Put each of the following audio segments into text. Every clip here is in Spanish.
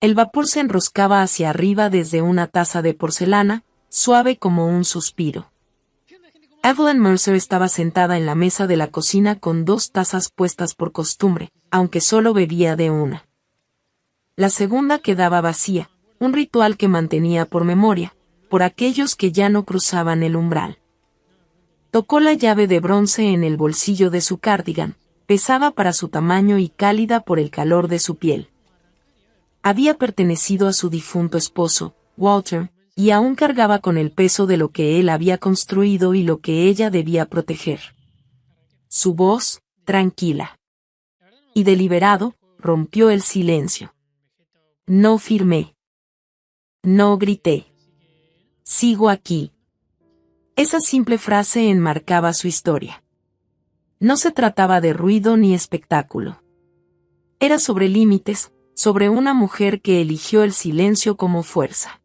El vapor se enroscaba hacia arriba desde una taza de porcelana, suave como un suspiro. Evelyn Mercer estaba sentada en la mesa de la cocina con 2 tazas puestas por costumbre, aunque solo bebía de una. La segunda quedaba vacía, un ritual que mantenía por memoria, por aquellos que ya no cruzaban el umbral. Tocó la llave de bronce en el bolsillo de su cardigan, pesaba para su tamaño y cálida por el calor de su piel. Había pertenecido a su difunto esposo, Walter, y aún cargaba con el peso de lo que él había construido y lo que ella debía proteger. Su voz, tranquila y deliberado, rompió el silencio. No firmé. No grité. Sigo aquí. Esa simple frase enmarcaba su historia. No se trataba de ruido ni espectáculo. Era sobre límites, sobre una mujer que eligió el silencio como fuerza.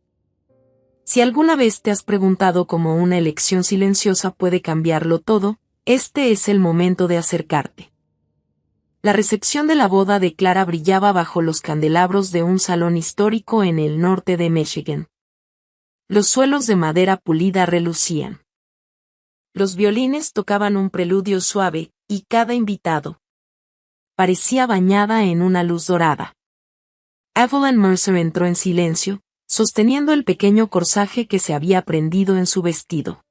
Si alguna vez te has preguntado cómo una elección silenciosa puede cambiarlo todo, este es el momento de acercarte. La recepción de la boda de Clara brillaba bajo los candelabros de un salón histórico en el norte de Michigan. Los suelos de madera pulida relucían. Los violines tocaban un preludio suave, y cada invitado parecía bañada en una luz dorada. Evelyn Mercer entró en silencio, sosteniendo el pequeño corsaje que se había prendido en su vestido.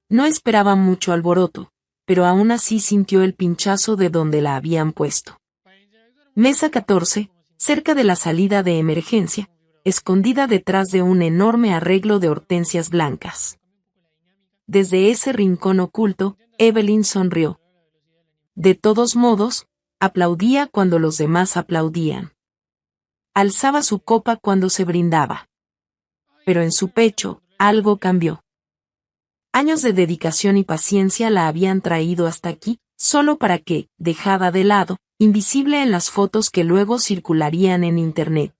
No esperaba mucho alboroto, pero aún así sintió el pinchazo de donde la habían puesto. Mesa 14, cerca de la salida de emergencia, escondida detrás de un enorme arreglo de hortensias blancas. Desde ese rincón oculto, Evelyn sonrió. De todos modos, aplaudía cuando los demás aplaudían. Alzaba su copa cuando se brindaba. Pero en su pecho, algo cambió. Años de dedicación y paciencia la habían traído hasta aquí, solo para que, dejada de lado, invisible en las fotos que luego circularían en Internet.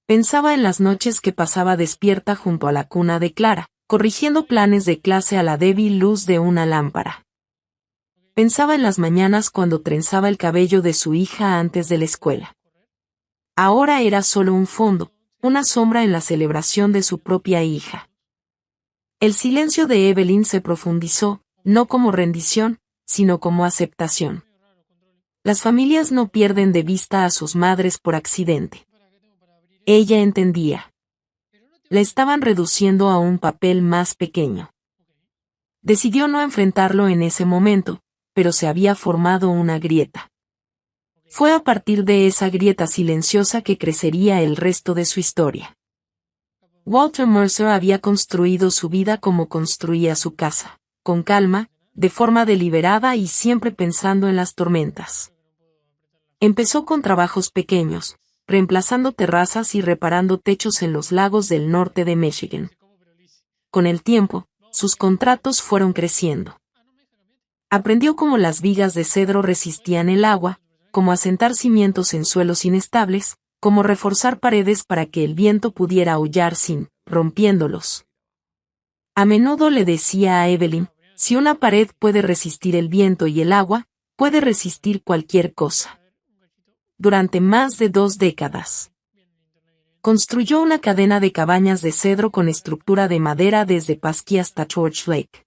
Pensaba en las noches que pasaba despierta junto a la cuna de Clara, corrigiendo planes de clase a la débil luz de una lámpara. Pensaba en las mañanas cuando trenzaba el cabello de su hija antes de la escuela. Ahora era solo un fondo, una sombra en la celebración de su propia hija. El silencio de Evelyn se profundizó, no como rendición, sino como aceptación. Las familias no pierden de vista a sus madres por accidente. Ella entendía. La estaban reduciendo a un papel más pequeño. Decidió no enfrentarlo en ese momento, pero se había formado una grieta. Fue a partir de esa grieta silenciosa que crecería el resto de su historia. Walter Mercer había construido su vida como construía su casa, con calma, de forma deliberada y siempre pensando en las tormentas. Empezó con trabajos pequeños, reemplazando terrazas y reparando techos en los lagos del norte de Michigan. Con el tiempo, sus contratos fueron creciendo. Aprendió cómo las vigas de cedro resistían el agua, cómo asentar cimientos en suelos inestables, cómo reforzar paredes para que el viento pudiera aullar sin rompiéndolos. A menudo le decía a Evelyn, si una pared puede resistir el viento y el agua, puede resistir cualquier cosa. Durante más de 2 décadas. Construyó una cadena de cabañas de cedro con estructura de madera desde Pasquí hasta George Lake.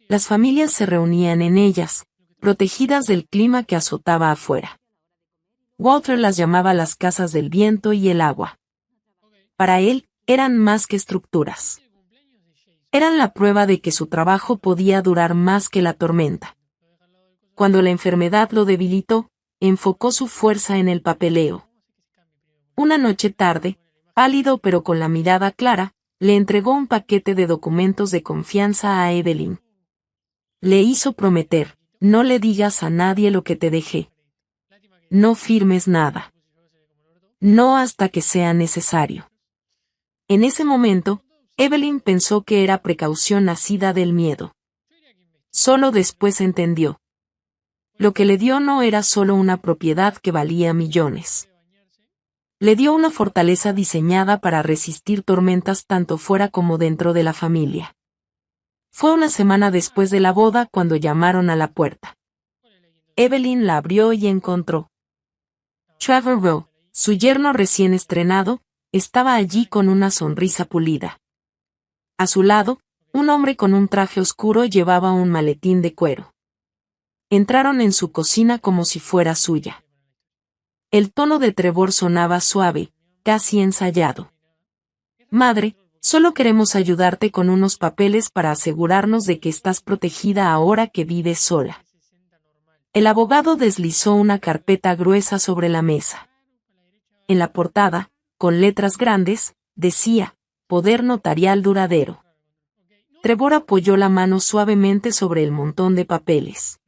Las familias se reunían en ellas, protegidas del clima que azotaba afuera. Walter las llamaba las casas del viento y el agua. Para él, eran más que estructuras. Eran la prueba de que su trabajo podía durar más que la tormenta. Cuando la enfermedad lo debilitó, enfocó su fuerza en el papeleo. Una noche tarde, pálido pero con la mirada clara, le entregó un paquete de documentos de confianza a Evelyn. Le hizo prometer, no le digas a nadie lo que te dejé. No firmes nada. No hasta que sea necesario. En ese momento, Evelyn pensó que era precaución nacida del miedo. Solo después entendió. Lo que le dio no era solo una propiedad que valía millones. Le dio una fortaleza diseñada para resistir tormentas tanto fuera como dentro de la familia. Fue una semana después de la boda cuando llamaron a la puerta. Evelyn la abrió y encontró Trevor Rowe, Su yerno recién estrenado, estaba allí con una sonrisa pulida. A su lado, un hombre con un traje oscuro llevaba un maletín de cuero. Entraron en su cocina como si fuera suya. El tono de Trevor sonaba suave, casi ensayado. Madre, solo queremos ayudarte con unos papeles para asegurarnos de que estás protegida ahora que vives sola. El abogado deslizó una carpeta gruesa sobre la mesa. En la portada, con letras grandes, decía, Poder Notarial Duradero. Trevor apoyó la mano suavemente sobre el montón de papeles.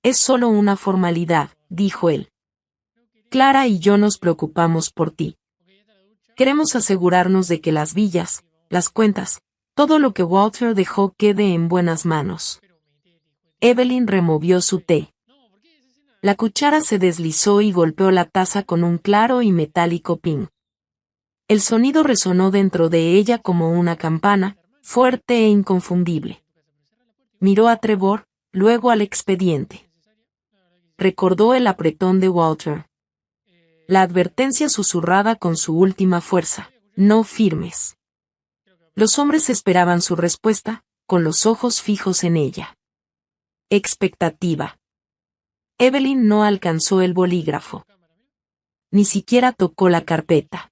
Es solo una formalidad, dijo él. Clara y yo nos preocupamos por ti. Queremos asegurarnos de que las villas, las cuentas, todo lo que Walter dejó quede en buenas manos. Evelyn removió su té. La cuchara se deslizó y golpeó la taza con un claro y metálico ping. El sonido resonó dentro de ella como una campana, fuerte e inconfundible. Miró a Trevor, luego al expediente. Recordó el apretón de Walter. La advertencia susurrada con su última fuerza, no firmes. Los hombres esperaban su respuesta, con los ojos fijos en ella. Expectativa. Evelyn no alcanzó el bolígrafo. Ni siquiera tocó la carpeta.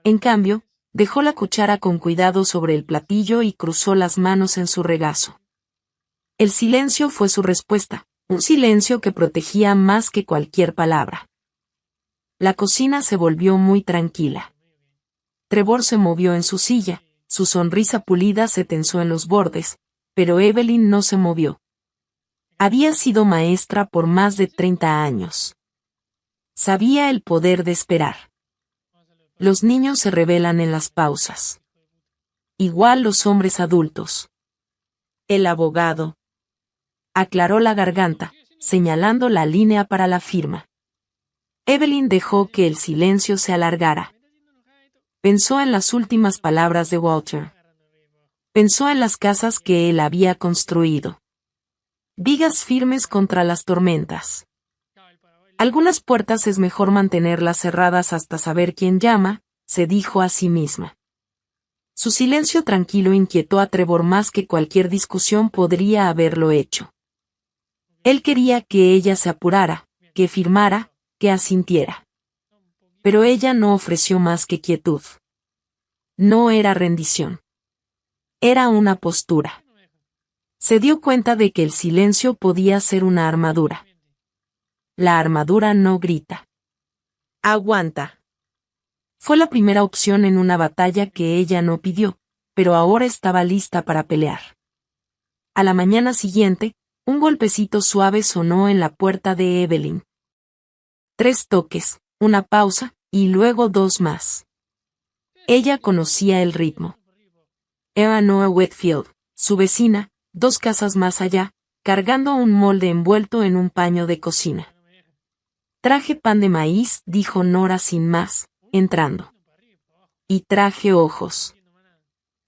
En cambio, dejó la cuchara con cuidado sobre el platillo y cruzó las manos en su regazo. El silencio fue su respuesta, un silencio que protegía más que cualquier palabra. La cocina se volvió muy tranquila. Trevor se movió en su silla, su sonrisa pulida se tensó en los bordes, pero Evelyn no se movió. Había sido maestra por más de 30 años. Sabía el poder de esperar. Los niños se rebelan en las pausas. Igual los hombres adultos. El abogado aclaró la garganta, señalando la línea para la firma. Evelyn dejó que el silencio se alargara. Pensó en las últimas palabras de Walter. Pensó en las casas que él había construido. Vigas firmes contra las tormentas. Algunas puertas es mejor mantenerlas cerradas hasta saber quién llama, se dijo a sí misma. Su silencio tranquilo inquietó a Trevor más que cualquier discusión podría haberlo hecho. Él quería que ella se apurara, que firmara, que asintiera. Pero ella no ofreció más que quietud. No era rendición. Era una postura. Se dio cuenta de que el silencio podía ser una armadura. La armadura no grita. Aguanta. Fue la primera opción en una batalla que ella no pidió, pero ahora estaba lista para pelear. A la mañana siguiente, un golpecito suave sonó en la puerta de Evelyn. 3 toques, una pausa, y luego 2 más. Ella conocía el ritmo. Era Noah Whitfield, su vecina, 2 casas más allá, cargando un molde envuelto en un paño de cocina. Traje pan de maíz, dijo Nora sin más, entrando. Y traje ojos.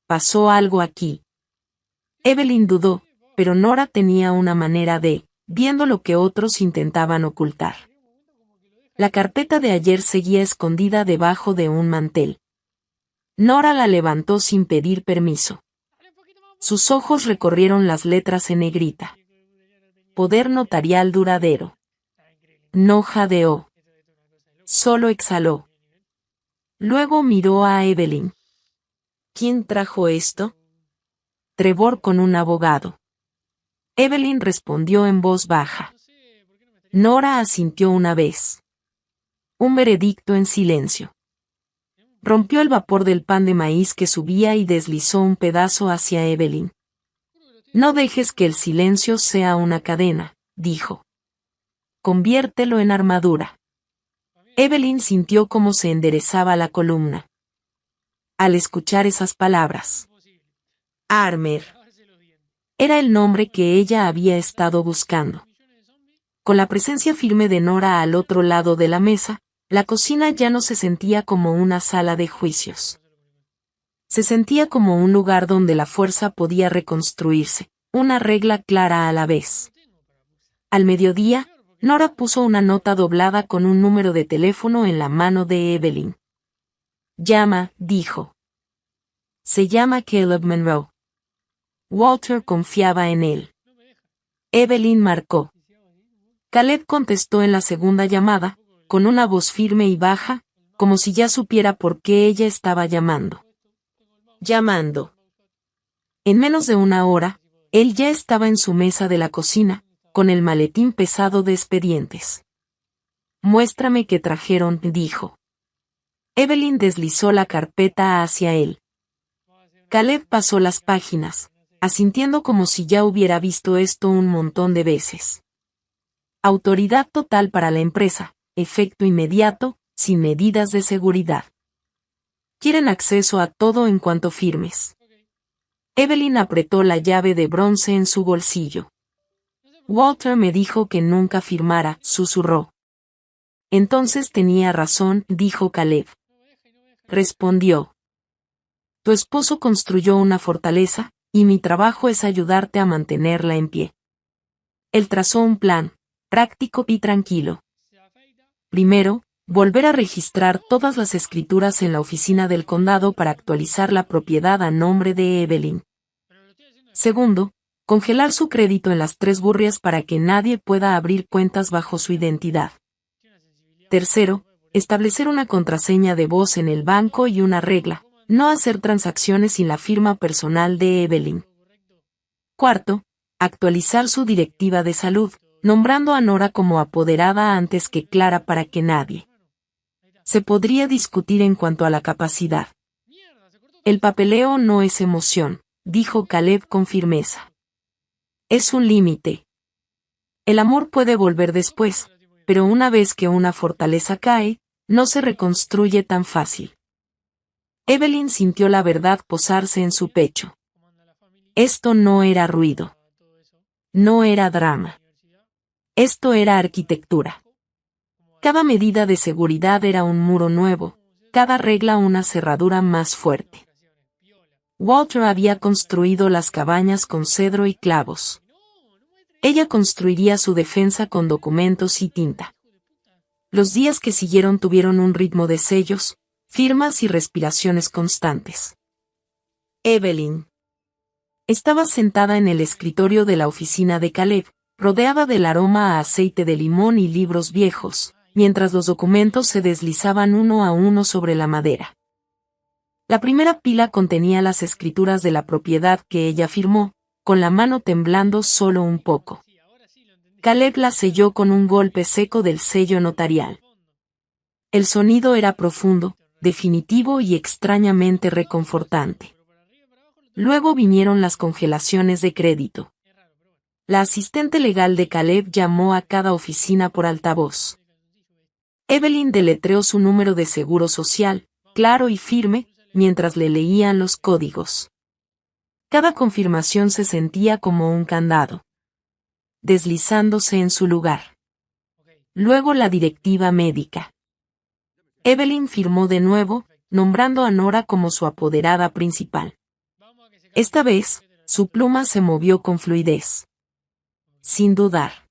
¿Pasó algo aquí? Evelyn dudó, pero Nora tenía una manera de, viendo lo que otros intentaban ocultar. La carpeta de ayer seguía escondida debajo de un mantel. Nora la levantó sin pedir permiso. Sus ojos recorrieron las letras en negrita. Poder Notarial Duradero. No jadeó. Solo exhaló. Luego miró a Evelyn. ¿Quién trajo esto? Trevor con un abogado. Evelyn respondió en voz baja. Nora asintió una vez. Un veredicto en silencio. Rompió el vapor del pan de maíz que subía y deslizó un pedazo hacia Evelyn. No dejes que el silencio sea una cadena, dijo. Conviértelo en armadura. Evelyn sintió cómo se enderezaba la columna. Al escuchar esas palabras. Armer. Era el nombre que ella había estado buscando. Con la presencia firme de Nora al otro lado de la mesa, la cocina ya no se sentía como una sala de juicios. Se sentía como un lugar donde la fuerza podía reconstruirse, una regla clara a la vez. Al mediodía, Nora puso una nota doblada con un número de teléfono en la mano de Evelyn. Llama, dijo. Se llama Caleb Monroe. Walter confiaba en él. Evelyn marcó. Caleb contestó en la segunda llamada, con una voz firme y baja, como si ya supiera por qué ella estaba llamando. Llamando. En menos de una hora, él ya estaba en su mesa de la cocina, con el maletín pesado de expedientes. Muéstrame qué trajeron, dijo. Evelyn deslizó la carpeta hacia él. Caleb pasó las páginas, asintiendo como si ya hubiera visto esto un montón de veces. Autoridad total para la empresa, efecto inmediato, sin medidas de seguridad. Quieren acceso a todo en cuanto firmes. Evelyn apretó la llave de bronce en su bolsillo. Walter me dijo que nunca firmara, susurró. Entonces tenía razón, dijo Caleb. Respondió. Tu esposo construyó una fortaleza, y mi trabajo es ayudarte a mantenerla en pie. Él trazó un plan, práctico y tranquilo. Primero, volver a registrar todas las escrituras en la oficina del condado para actualizar la propiedad a nombre de Evelyn. Segundo, congelar su crédito en las 3 Gurrias para que nadie pueda abrir cuentas bajo su identidad. Tercero, establecer una contraseña de voz en el banco y una regla, no hacer transacciones sin la firma personal de Evelyn. Cuarto, actualizar su directiva de salud, nombrando a Nora como apoderada antes que Clara para que nadie. Se podría discutir en cuanto a la capacidad. El papeleo no es emoción, dijo Caleb con firmeza. Es un límite. El amor puede volver después, pero una vez que una fortaleza cae, no se reconstruye tan fácil. Evelyn sintió la verdad posarse en su pecho. Esto no era ruido. No era drama. Esto era arquitectura. Cada medida de seguridad era un muro nuevo, cada regla una cerradura más fuerte. Walter había construido las cabañas con cedro y clavos. Ella construiría su defensa con documentos y tinta. Los días que siguieron tuvieron un ritmo de sellos, firmas y respiraciones constantes. Evelyn estaba sentada en el escritorio de la oficina de Caleb, rodeada del aroma a aceite de limón y libros viejos, mientras los documentos se deslizaban uno a uno sobre la madera. La primera pila contenía las escrituras de la propiedad que ella firmó, con la mano temblando solo un poco. Caleb la selló con un golpe seco del sello notarial. El sonido era profundo, definitivo y extrañamente reconfortante. Luego vinieron las congelaciones de crédito. La asistente legal de Caleb llamó a cada oficina por altavoz. Evelyn deletreó su número de seguro social, claro y firme, mientras le leían los códigos. Cada confirmación se sentía como un candado, deslizándose en su lugar. Luego la directiva médica. Evelyn firmó de nuevo, nombrando a Nora como su apoderada principal. Esta vez, su pluma se movió con fluidez. Sin dudar.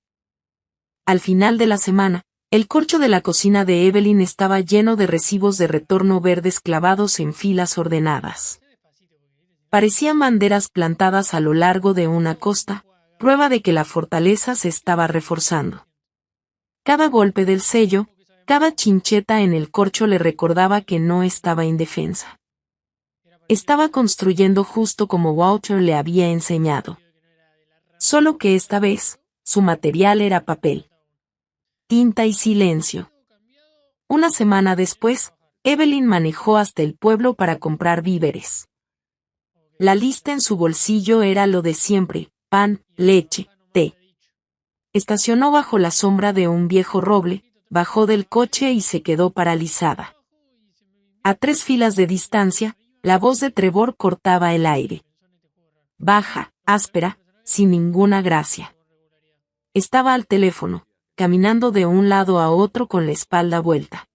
Al final de la semana, el corcho de la cocina de Evelyn estaba lleno de recibos de retorno verdes clavados en filas ordenadas. Parecían banderas plantadas a lo largo de una costa, prueba de que la fortaleza se estaba reforzando. Cada golpe del sello, cada chincheta en el corcho le recordaba que no estaba indefensa. Estaba construyendo justo como Walter le había enseñado. Solo que esta vez, su material era papel, tinta y silencio. Una semana después, Evelyn manejó hasta el pueblo para comprar víveres. La lista en su bolsillo era lo de siempre: pan, leche, té. Estacionó bajo la sombra de un viejo roble, bajó del coche y se quedó paralizada. A 3 filas de distancia, la voz de Trevor cortaba el aire. Baja, áspera, sin ninguna gracia. Estaba al teléfono, caminando de un lado a otro con la espalda vuelta.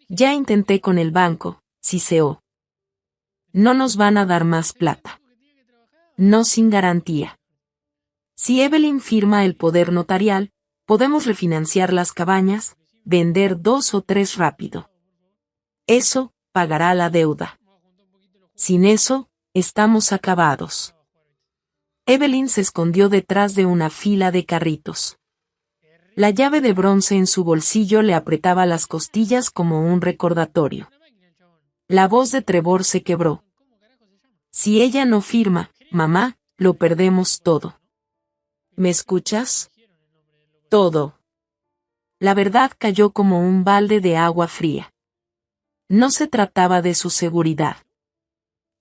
Ya intenté con el banco, siseó. No nos van a dar más plata. No sin garantía. Si Evelyn firma el poder notarial, Podemos refinanciar las cabañas, vender 2 o 3 rápido. Eso pagará la deuda. Sin eso, estamos acabados. Evelyn se escondió detrás de una fila de carritos. La llave de bronce en su bolsillo le apretaba las costillas como un recordatorio. La voz de Trevor se quebró. Si ella no firma, mamá, lo perdemos todo. ¿Me escuchas? Todo. La verdad cayó como un balde de agua fría. No se trataba de su seguridad.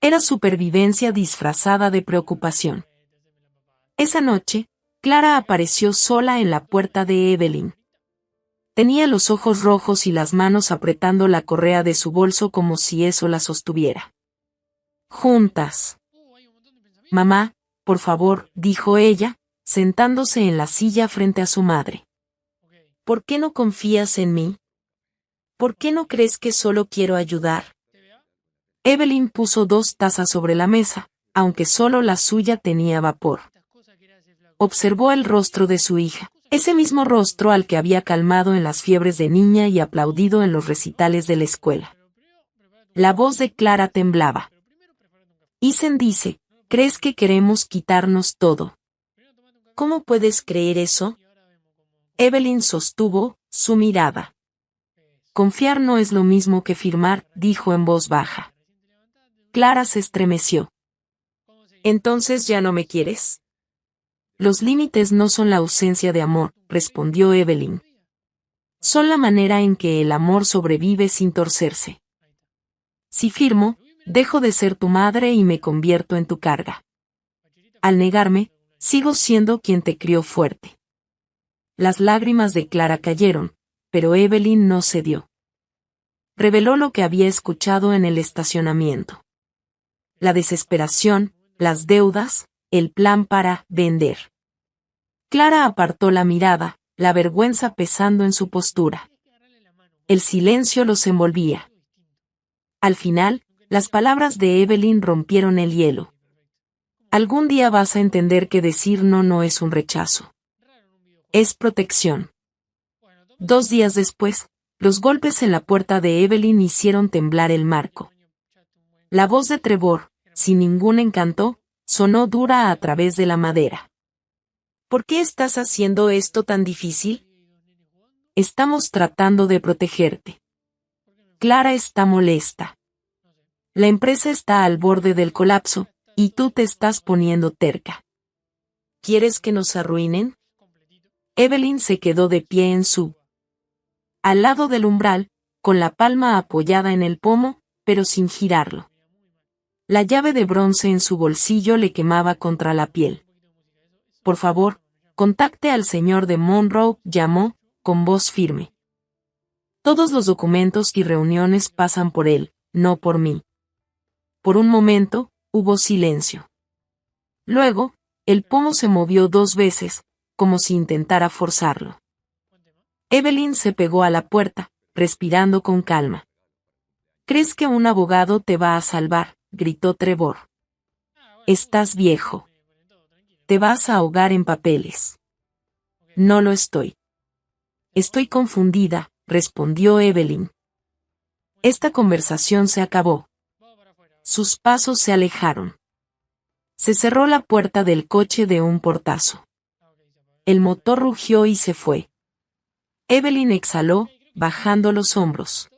Era supervivencia disfrazada de preocupación. Esa noche, Clara apareció sola en la puerta de Evelyn. Tenía los ojos rojos y las manos apretando la correa de su bolso como si eso la sostuviera. Juntas. Mamá, por favor, dijo ella, sentándose en la silla frente a su madre. ¿Por qué no confías en mí? ¿Por qué no crees que solo quiero ayudar? Evelyn puso 2 tazas sobre la mesa, aunque solo la suya tenía vapor. Observó el rostro de su hija, ese mismo rostro al que había calmado en las fiebres de niña y aplaudido en los recitales de la escuela. La voz de Clara temblaba. Isen dice, ¿crees que queremos quitarnos todo? ¿Cómo puedes creer eso? Evelyn sostuvo su mirada. Confiar no es lo mismo que firmar, dijo en voz baja. Clara se estremeció. ¿Entonces ya no me quieres? Los límites no son la ausencia de amor, respondió Evelyn. Son la manera en que el amor sobrevive sin torcerse. Si firmo, dejo de ser tu madre y me convierto en tu carga. Al negarme, sigo siendo quien te crió fuerte. Las lágrimas de Clara cayeron, pero Evelyn no cedió. Reveló lo que había escuchado en el estacionamiento. La desesperación, las deudas, el plan para vender. Clara apartó la mirada, la vergüenza pesando en su postura. El silencio los envolvía. Al final, las palabras de Evelyn rompieron el hielo. Algún día vas a entender que decir no no es un rechazo. Es protección. 2 días después, los golpes en la puerta de Evelyn hicieron temblar el marco. La voz de Trevor, sin ningún encanto, sonó dura a través de la madera. ¿Por qué estás haciendo esto tan difícil? Estamos tratando de protegerte. Clara está molesta. La empresa está al borde del colapso, y tú te estás poniendo terca. ¿Quieres que nos arruinen? Evelyn se quedó de pie en su al lado del umbral, con la palma apoyada en el pomo, pero sin girarlo. La llave de bronce en su bolsillo le quemaba contra la piel. Por favor, contacte al señor de Monroe, llamó, con voz firme. Todos los documentos y reuniones pasan por él, no por mí. Por un momento, hubo silencio. Luego, el pomo se movió 2 veces, como si intentara forzarlo. Evelyn se pegó a la puerta, respirando con calma. ¿Crees que un abogado te va a salvar?, gritó Trevor. Estás viejo. Te vas a ahogar en papeles. No lo estoy. Estoy confundida, respondió Evelyn. Esta conversación se acabó. Sus pasos se alejaron. Se cerró la puerta del coche de un portazo. El motor rugió y se fue. Evelyn exhaló, bajando los hombros.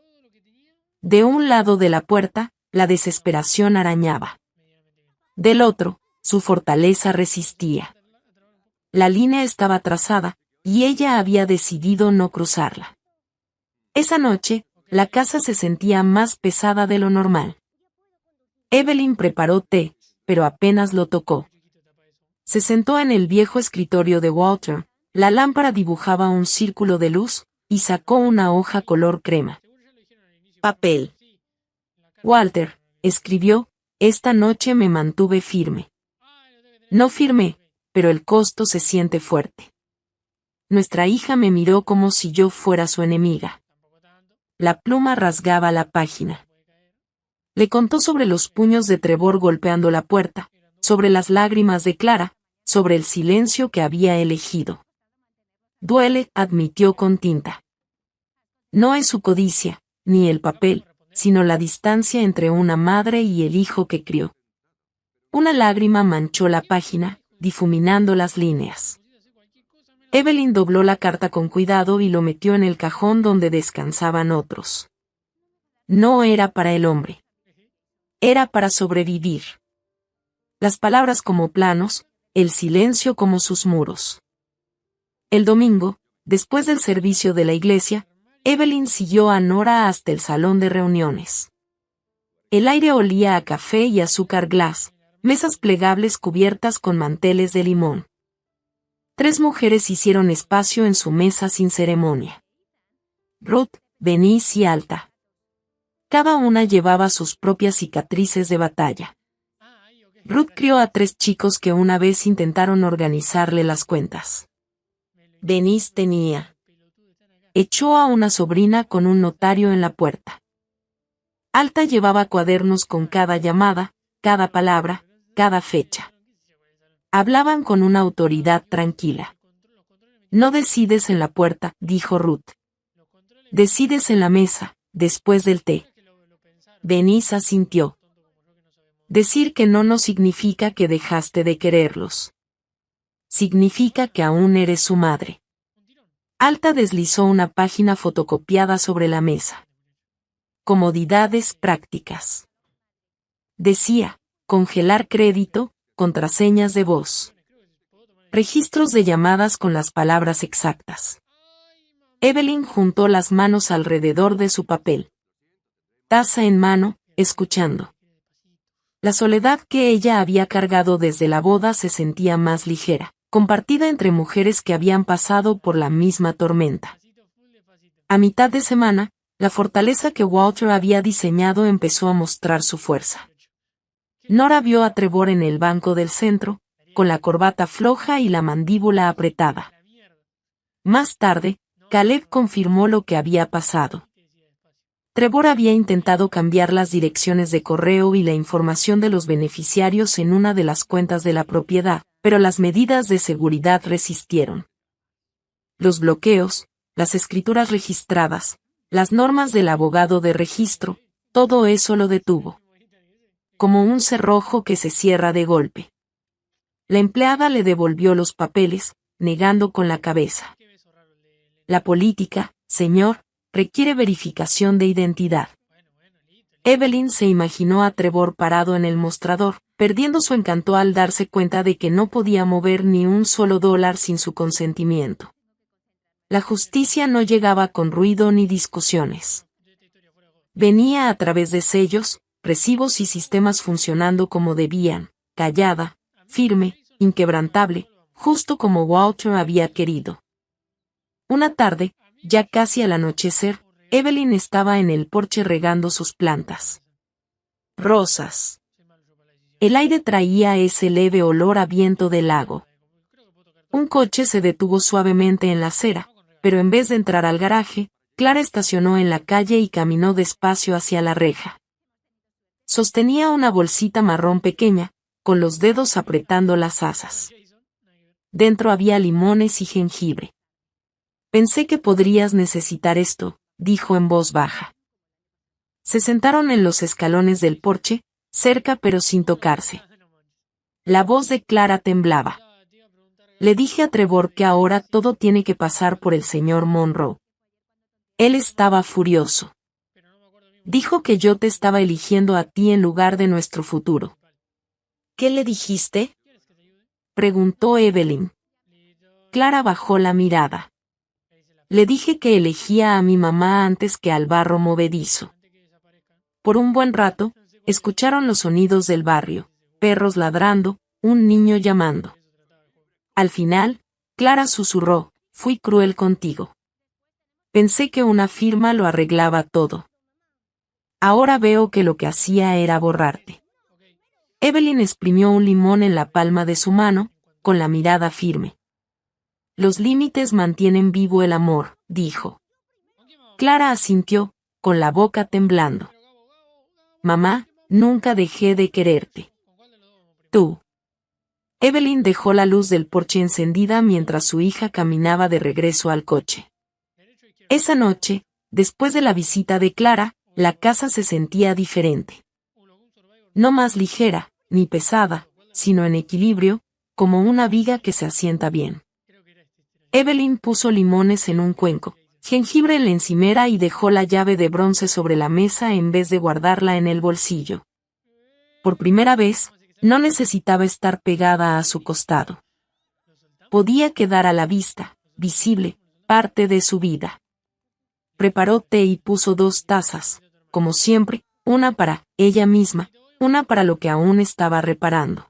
De un lado de la puerta, la desesperación arañaba. Del otro, su fortaleza resistía. La línea estaba trazada, y ella había decidido no cruzarla. Esa noche, la casa se sentía más pesada de lo normal. Evelyn preparó té, pero apenas lo tocó. Se sentó en el viejo escritorio de Walter, la lámpara dibujaba un círculo de luz, y sacó una hoja color crema. Papel. Walter, escribió, esta noche me mantuve firme. No firmé, pero el costo se siente fuerte. Nuestra hija me miró como si yo fuera su enemiga. La pluma rasgaba la página. Le contó sobre los puños de Trevor golpeando la puerta, sobre las lágrimas de Clara, sobre el silencio que había elegido. Duele, admitió con tinta. No es su codicia, ni el papel, sino la distancia entre una madre y el hijo que crió. Una lágrima manchó la página, difuminando las líneas. Evelyn dobló la carta con cuidado y lo metió en el cajón donde descansaban otros. No era para el hombre. Era para sobrevivir. Las palabras como planos, el silencio como sus muros. El domingo, después del servicio de la iglesia, Evelyn siguió a Nora hasta el salón de reuniones. El aire olía a café y azúcar glass, mesas plegables cubiertas con manteles de limón. 3 mujeres hicieron espacio en su mesa sin ceremonia. Ruth, Denise y Alta. Cada una llevaba sus propias cicatrices de batalla. Ruth crió a 3 chicos que una vez intentaron organizarle las cuentas. Denise tenía. Echó a una sobrina con un notario en la puerta. Alta llevaba cuadernos con cada llamada, cada palabra, cada fecha. Hablaban con una autoridad tranquila. No decides en la puerta, dijo Ruth. Decides en la mesa, después del té. Denise asintió. Decir que no significa que dejaste de quererlos. Significa que aún eres su madre. Alta deslizó una página fotocopiada sobre la mesa. Comodidades prácticas. Decía, congelar crédito, contraseñas de voz. Registros de llamadas con las palabras exactas. Evelyn juntó las manos alrededor de su papel. Taza en mano, escuchando. La soledad que ella había cargado desde la boda se sentía más ligera, compartida entre mujeres que habían pasado por la misma tormenta. A mitad de semana, la fortaleza que Walter había diseñado empezó a mostrar su fuerza. Nora vio a Trevor en el banco del centro, con la corbata floja y la mandíbula apretada. Más tarde, Caleb confirmó lo que había pasado. Trevor había intentado cambiar las direcciones de correo y la información de los beneficiarios en una de las cuentas de la propiedad, pero las medidas de seguridad resistieron. Los bloqueos, las escrituras registradas, las normas del abogado de registro, todo eso lo detuvo. Como un cerrojo que se cierra de golpe. La empleada le devolvió los papeles, negando con la cabeza. La política, señor, requiere verificación de identidad. Evelyn se imaginó a Trevor parado en el mostrador, perdiendo su encanto al darse cuenta de que no podía mover ni un solo dólar sin su consentimiento. La justicia no llegaba con ruido ni discusiones. Venía a través de sellos, recibos y sistemas funcionando como debían, callada, firme, inquebrantable, justo como Walter había querido. Una tarde, ya casi al anochecer, Evelyn estaba en el porche regando sus plantas. Rosas. El aire traía ese leve olor a viento del lago. Un coche se detuvo suavemente en la acera, pero en vez de entrar al garaje, Clara estacionó en la calle y caminó despacio hacia la reja. Sostenía una bolsita marrón pequeña, con los dedos apretando las asas. Dentro había limones y jengibre. Pensé que podrías necesitar esto, dijo en voz baja. Se sentaron en los escalones del porche, cerca pero sin tocarse. La voz de Clara temblaba. Le dije a Trevor que ahora todo tiene que pasar por el señor Monroe. Él estaba furioso. Dijo que yo te estaba eligiendo a ti en lugar de nuestro futuro. ¿Qué le dijiste? Preguntó Evelyn. Clara bajó la mirada. Le dije que elegía a mi mamá antes que al barro movedizo. Por un buen rato, escucharon los sonidos del barrio, perros ladrando, un niño llamando. Al final, Clara susurró, fui cruel contigo. Pensé que una firma lo arreglaba todo. Ahora veo que lo que hacía era borrarte. Evelyn exprimió un limón en la palma de su mano, con la mirada firme. Los límites mantienen vivo el amor, dijo. Clara asintió, con la boca temblando. Mamá, nunca dejé de quererte. Tú. Evelyn dejó la luz del porche encendida mientras su hija caminaba de regreso al coche. Esa noche, después de la visita de Clara, la casa se sentía diferente. No más ligera, ni pesada, sino en equilibrio, como una viga que se asienta bien. Evelyn puso limones en un cuenco, jengibre en la encimera y dejó la llave de bronce sobre la mesa en vez de guardarla en el bolsillo. Por primera vez, no necesitaba estar pegada a su costado. Podía quedar a la vista, visible, parte de su vida. Preparó té y puso 2 tazas, como siempre, una para ella misma, una para lo que aún estaba reparando.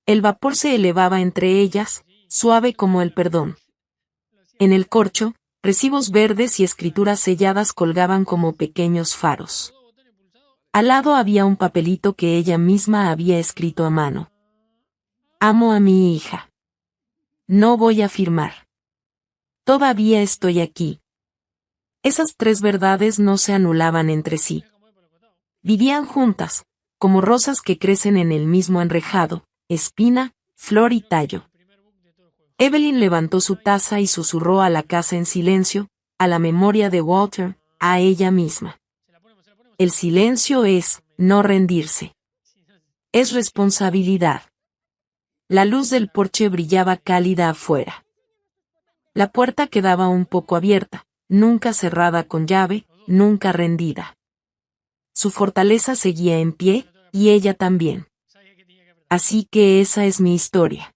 El vapor se elevaba entre ellas, suave como el perdón. En el corcho, recibos verdes y escrituras selladas colgaban como pequeños faros. Al lado había un papelito que ella misma había escrito a mano. Amo a mi hija. No voy a firmar. Todavía estoy aquí. Esas 3 verdades no se anulaban entre sí. Vivían juntas, como rosas que crecen en el mismo enrejado, espina, flor y tallo. Evelyn levantó su taza y susurró a la casa en silencio, a la memoria de Walter, a ella misma. El silencio es, no rendirse. Es responsabilidad. La luz del porche brillaba cálida afuera. La puerta quedaba un poco abierta, nunca cerrada con llave, nunca rendida. Su fortaleza seguía en pie, y ella también. Así que esa es mi historia.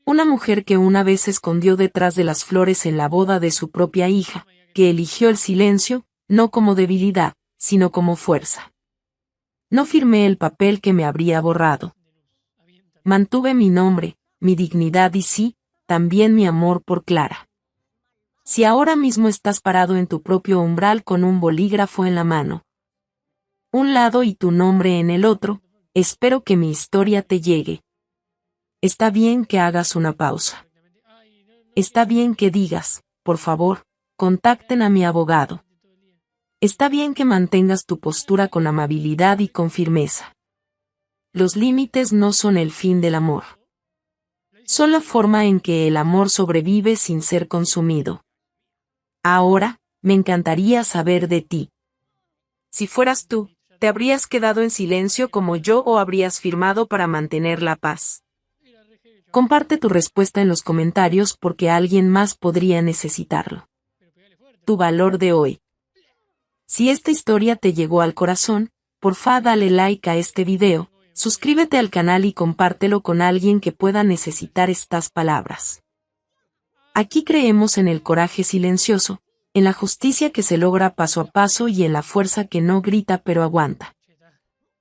Una mujer que una vez se escondió detrás de las flores en la boda de su propia hija, que eligió el silencio, no como debilidad, sino como fuerza. No firmé el papel que me habría borrado. Mantuve mi nombre, mi dignidad y sí, también mi amor por Clara. Si ahora mismo estás parado en tu propio umbral con un bolígrafo en la mano, un lado y tu nombre en el otro, espero que mi historia te llegue. Está bien que hagas una pausa. Está bien que digas, por favor, contacten a mi abogado. Está bien que mantengas tu postura con amabilidad y con firmeza. Los límites no son el fin del amor. Son la forma en que el amor sobrevive sin ser consumido. Ahora, me encantaría saber de ti. Si fueras tú, ¿te habrías quedado en silencio como yo o habrías firmado para mantener la paz? Comparte tu respuesta en los comentarios porque alguien más podría necesitarlo. Tu valor de hoy. Si esta historia te llegó al corazón, porfa dale like a este video, suscríbete al canal y compártelo con alguien que pueda necesitar estas palabras. Aquí creemos en el coraje silencioso, en la justicia que se logra paso a paso y en la fuerza que no grita pero aguanta.